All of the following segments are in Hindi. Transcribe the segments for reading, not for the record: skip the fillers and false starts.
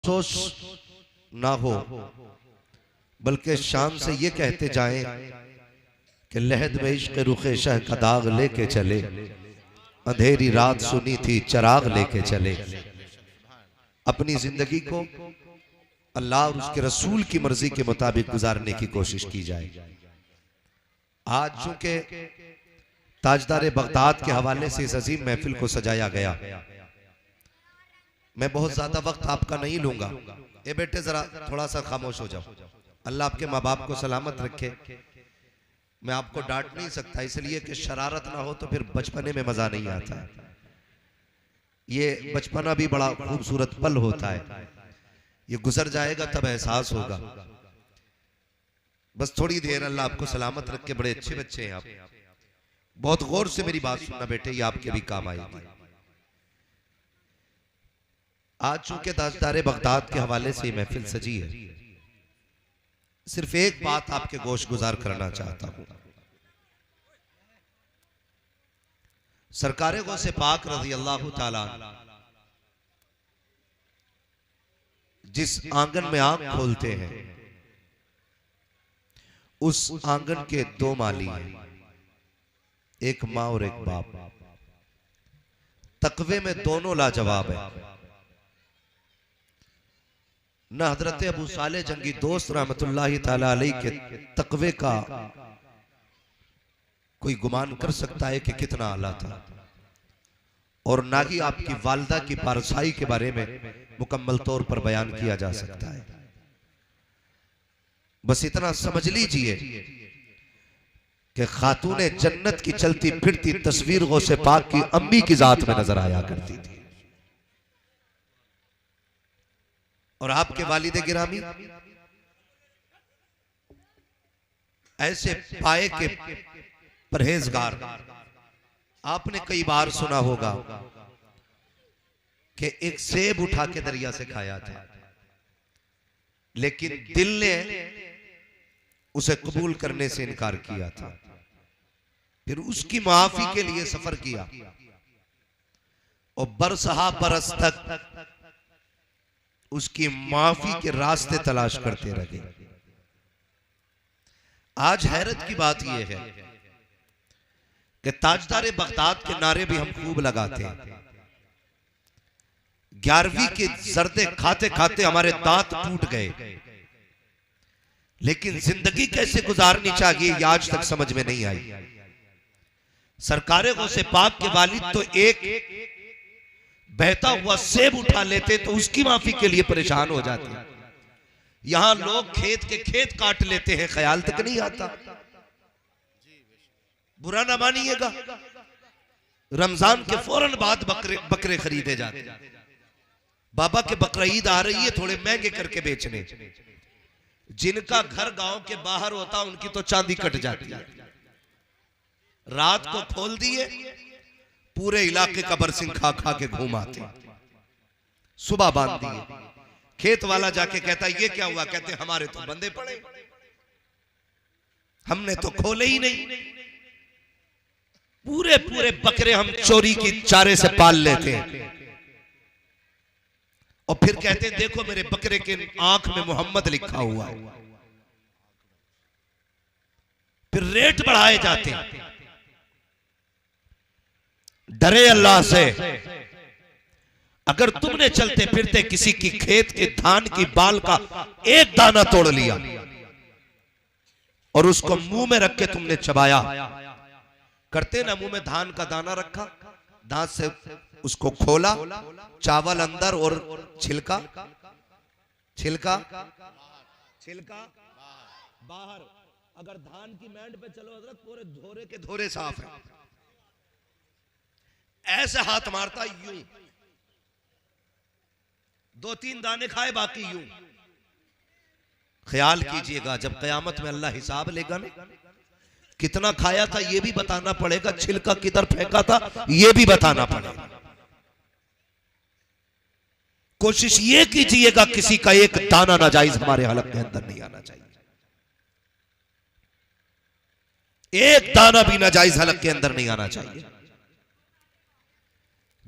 अफसोस ना हो, बल्कि शान से ये कहते जाएं कि लहद में इश्क़ रुखे शह का दाग लेके चले, अंधेरी रात सुनी थी चराग लेके चले। अपनी जिंदगी को अल्लाह और उसके रसूल की मर्जी के मुताबिक गुजारने की कोशिश की जाए। आज चूंकि ताजदार बगदाद के हवाले से इस अजीम महफिल को सजाया गया, मैं बहुत ज्यादा वक्त आपका नहीं लूंगा। ए बेटे जरा थोड़ा सा खामोश हो जाओ, अल्लाह आपके माँ बाप को सलामत रखे। मैं आपको डांट नहीं सकता इसलिए कि शरारत ना हो तो फिर बचपने में मजा नहीं आता। ये बचपना भी बड़ा खूबसूरत पल होता है, ये गुजर जाएगा तब एहसास होगा। बस थोड़ी देर, अल्लाह आपको सलामत रख के। बड़े अच्छे बच्चे हैं आप, बहुत गौर से मेरी बात सुनना बेटे, ये आपके भी काम आएगी। आज चूंकि ताजदार बगदाद के हवाले से महफिल सजी है, सिर्फ एक बात आपके गोश गुजार करना चाहता हूं। सरकारे गौसे पाक रज़ी अल्लाह ताला जिस आंगन में आंख खोलते हैं, उस आंगन के दो माली हैं, एक मां और एक बाप। तकवे में दोनों लाजवाब है। न हजरत अबू साले जंगी दोस्त रहमतुल्लाहि ताला अलैहि के तकवे का कोई गुमान कर सकता है कि कितना आला था, और ना ही आपकी वालदा की पारसाई के बारे में मुकम्मल तौर पर बयान किया जा सकता है। बस इतना समझ लीजिए कि खातूने जन्नत की चलती फिरती तस्वीर गौसे पाक की अम्मी की जात में नजर आया करती थी। और आपके वालिद गिरामी ऐसे पाए के परहेजगार, आपने कई बार सुना होगा कि एक सेब उठा के दरिया से खाया था, लेकिन दिल ने उसे कबूल करने से इनकार किया था। फिर उसकी माफी के लिए सफर किया और बरसहा बरस तक उसकी माफी के रास्ते तलाश करते रहे। आज हैरत की बात यह है कि ताजदार बगदाद के नारे भी हम खूब लगाते हैं। 11वीं के जर्दे खाते खाते हमारे दांत टूट गए, लेकिन जिंदगी कैसे गुजारनी चाहिए ये आज तक समझ में नहीं आई। सरकारे गौसे पाक के वालिद तो एक बहता हुआ सेब उठा लेते तो उसकी माफी के लिए परेशान हो जाते। यहां लोग खेत के खेत काट लेते हैं, ख्याल तक नहीं आता। बुरा ना मानिएगा, रमजान के फौरन बाद बकरे खरीदे जाते। बाबा के बकरा ईद आ रही है, थोड़े महंगे करके बेचने। जिनका घर गांव के बाहर होता उनकी तो चांदी कट जाती है। रात को खोल दिए, पूरे इलाके का बरसिंग खा खा के घूम आते। सुबह बांध दिए, खेत वाला जाके कहता ये क्या हुआ? कहते हमारे तो बंदे पड़े, हमने तो खोले ही नहीं। पूरे पूरे बकरे हम चोरी की चारे से पाल लेते हैं और फिर कहते हैं देखो मेरे बकरे के आंख में मोहम्मद लिखा हुआ है। फिर रेट बढ़ाए जाते हैं। डरे अल्लाह से, अगर तुमने चलते फिरते किसी की खेत के धान की बाल का एक दाना तोड़ लिया और उसको मुंह में रख के तुमने चबाया, करते ना, मुंह में धान का दाना रखा, दांत से उसको खोला, चावल अंदर और छिलका छिलका छिलका बाहर। अगर धान की मैंड पे चलो हजरत, पूरे धोरे के धोरे साफ है। ऐसे हाथ मारता यूं, 2-3 दाने खाए, बाकी यूं। ख्याल कीजिएगा जब कयामत में अल्लाह हिसाब लेगा ना, कितना खाया था ये भी बताना पड़ेगा, छिलका किधर फेंका था ये भी बताना पड़ेगा। कोशिश ये कीजिएगा किसी का एक दाना नाजायज हमारे हलक के अंदर नहीं आना चाहिए। एक दाना भी नाजायज हलक के अंदर नहीं आना चाहिए।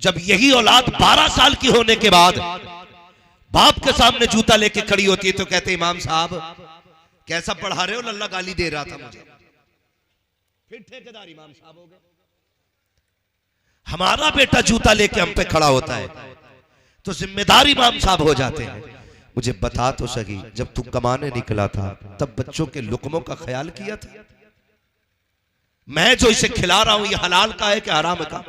जब यही औलाद 12 साल की होने के बाद बाप के सामने जूता लेके खड़ी होती है तो कहते इमाम साहब कैसा पढ़ा रहे हो, लल्ला गाली दे रहा था मुझे। फिर ठेकेदार इमाम साहब हो गए। हमारा बेटा जूता लेके हम पे खड़ा होता है तो जिम्मेदार इमाम साहब हो जाते हैं। मुझे बता तो सही, जब तू कमाने निकला था तब बच्चों के लुकमों का ख्याल किया था? मैं जो इसे खिला रहा हूं ये हलाल का है कि हराम का?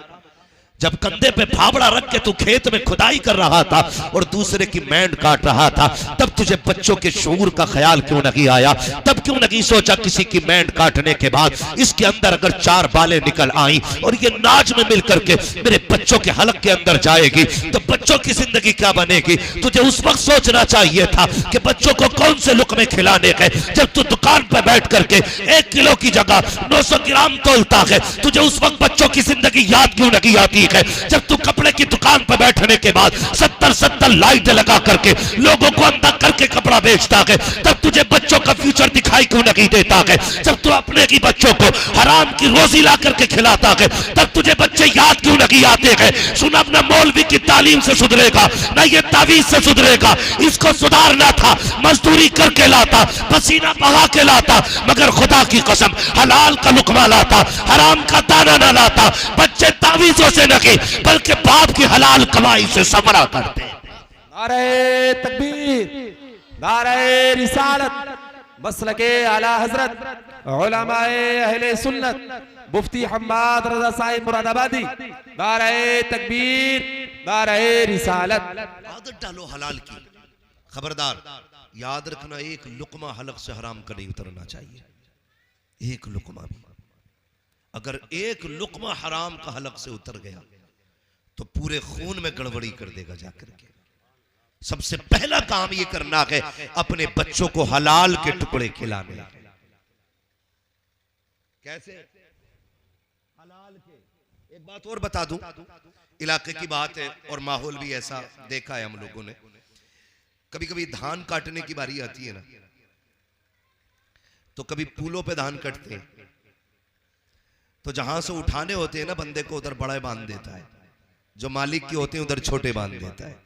जब कंधे पे फावड़ा रख के तू खेत में खुदाई कर रहा था और दूसरे की मैंड काट रहा था, तब तुझे बच्चों के शऊर का ख्याल क्यों नहीं आया? तब क्यों नहीं सोचा किसी की मैंड काटने के बाद इसके अंदर अगर 4 बालें निकल आई और ये नाज में मिल करके मेरे बच्चों के हलक के अंदर जाएगी तो बच्चों की जिंदगी क्या बनेगी? तुझे उस वक्त सोचना चाहिए था कि बच्चों को कौन से लुकमे खिलाने के। जब तू दुकान पर बैठ करके 1 किलो की जगह 900 ग्राम तोलता है, तुझे उस वक्त बच्चों की जिंदगी याद क्यों नहीं आती है? जब तू कपड़े की दुकान पर बैठने के बाद 70 लाइट लगा करके लोगों को अंधा करके कपड़ा बेचता है, तब तुझे बच्चों का फ्यूचर दिखाई क्यों नहीं देता है? जब तू अपने की बच्चों को हराम की रोजी ला करके खिलाता है, तब तुझे बच्चे याद क्यों नहीं आते हैं? सुन, अपना मौलवी की तालीम से सुधरेगा ना ये तावीज से सुधरेगा। इसको सुधारना था, मजदूरी करके लाता, पसीना बहा के लाता, मगर खुदा की कसम हलाल का लुकमा लाता, हराम का दाना ना लाता। बच्चे तावीजों से नहीं बल्कि बाप की हलाल कमाई से समरा करते। नारे तकबीर, नारे रिसालत, मसलके आला हजरत उलमाए अहले सुन्नत मुफ्ती हम्माद रजा साहिब मुरादाबादी। नारे तकबीर, नारे रिसालत। आदत डालो हलाल की। खबरदार याद रखना, एक लुकमा हलक से हराम का नहीं उतरना चाहिए। एक लुकमा भी, अगर एक लुकमा हराम का हलक से उतर गया तो पूरे खून में गड़बड़ी कर देगा जाकर के। सबसे पहला काम ये करना है अपने बच्चों को हलाल के टुकड़े खिलाने। कैसे? हलाल के। एक बात और बता दूं, इलाके की बात है और माहौल भी ऐसा देखा है हम लोगों ने। कभी कभी धान काटने की बारी आती है ना, तो कभी पुलों पे धान कटते हैं तो जहां से उठाने होते हैं ना बंदे को, उधर बड़ा बांध देता है, जो मालिक के होते हैं उधर छोटे बांध देता है।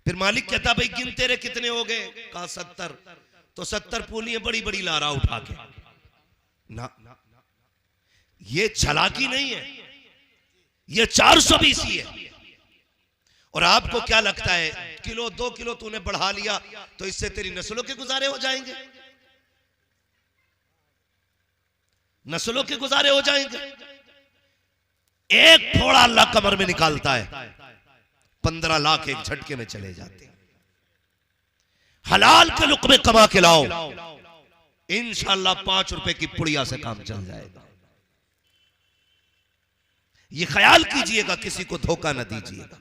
फिर मालिक कहता भाई गिन तेरे कितने हो गए? कहा 70। तो 70 पूलियां बड़ी बड़ी ला रहा उठा के ना, ये चालाकी नहीं है, ये 420 ही है। और आपको क्या लगता है किलो 2 किलो तूने बढ़ा लिया तो इससे तेरी नस्लों के गुजारे हो जाएंगे? नस्लों के गुजारे हो जाएंगे? एक थोड़ा अल्लाह कमर में निकालता है, 15 लाख एक झटके में चले जाते हैं। हलाल के लुक़मे कमा के लाओ, इंशाअल्लाह 5 रुपए की पुड़िया से काम चल जाएगा। ये ख्याल कीजिएगा, किसी को धोखा न दीजिएगा,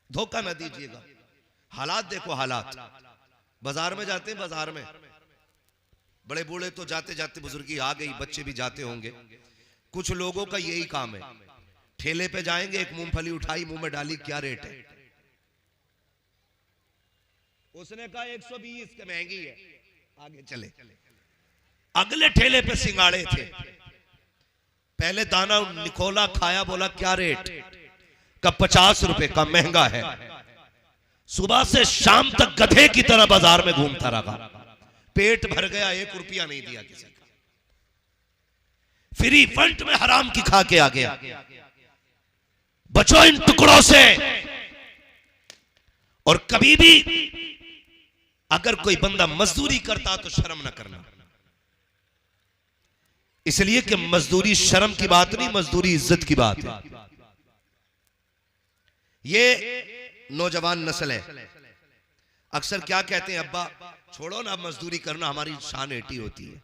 धोखा न दीजिएगा। हालात देखो, हालात बाजार में जाते हैं, बाजार में बड़े बूढ़े तो जाते जाते बुजुर्गी आ गई, बच्चे भी जाते होंगे। कुछ लोगों का यही काम है, ठेले पे जाएंगे, एक मूंगफली उठाई मुंह में डाली, क्या रेट है? उसने कहा 120 के, महंगी है, आगे चले। अगले ठेले पे सिंगाड़े थे, पहले दाना निकोला, खाया, बोला क्या रेट? का 50 रुपए का, महंगा है। सुबह से शाम तक गधे की तरह बाजार में घूमता रहा, पेट भर गया, 1 रुपया नहीं दिया किसी का। फ्री फंड में हराम की खा के आ गया। बचो इन टुकड़ों से। और कभी भी अगर कोई बंदा मजदूरी करता तो शर्म ना करना, इसलिए कि मजदूरी शर्म की बात नहीं, मजदूरी इज्जत की बात है। ये नौजवान नस्ल है, अक्सर क्या कहते हैं, अब्बा छोड़ो ना मजदूरी करना, हमारी शान एटी होती है।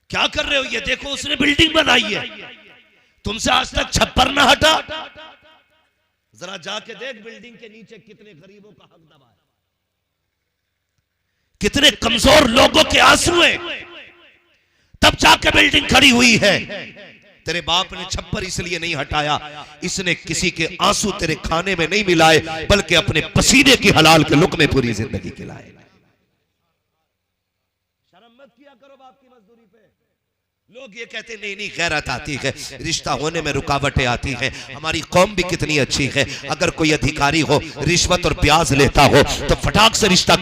क्या कर रहे हो? ये देखो उसने बिल्डिंग बनाई है, तुमसे आज तक छप्पर ना हटा। जरा जाके देख बिल्डिंग के नीचे कितने गरीबों का हक दबा है, कितने कमजोर लोगों के आंसू हैं, तब जाके बिल्डिंग खड़ी हुई है। तेरे बाप ने छप्पर इसलिए नहीं हटाया, इसने किसी के आंसू तेरे खाने में नहीं मिलाए, बल्कि अपने पसीने की हलाल के लुक़मे पूरी जिंदगी खिलाए। शर्म मत किया करो बाप की मजदूरी पे। लोग ये कहते नहीं नहीं गैरत आती है, रिश्ता होने में रुकावटें आती हैं। हमारी कौम भी कितनी अच्छी है, अगर कोई अधिकारी हो रिश्वत और ब्याज लेता हो तो फटाक से रिश्ता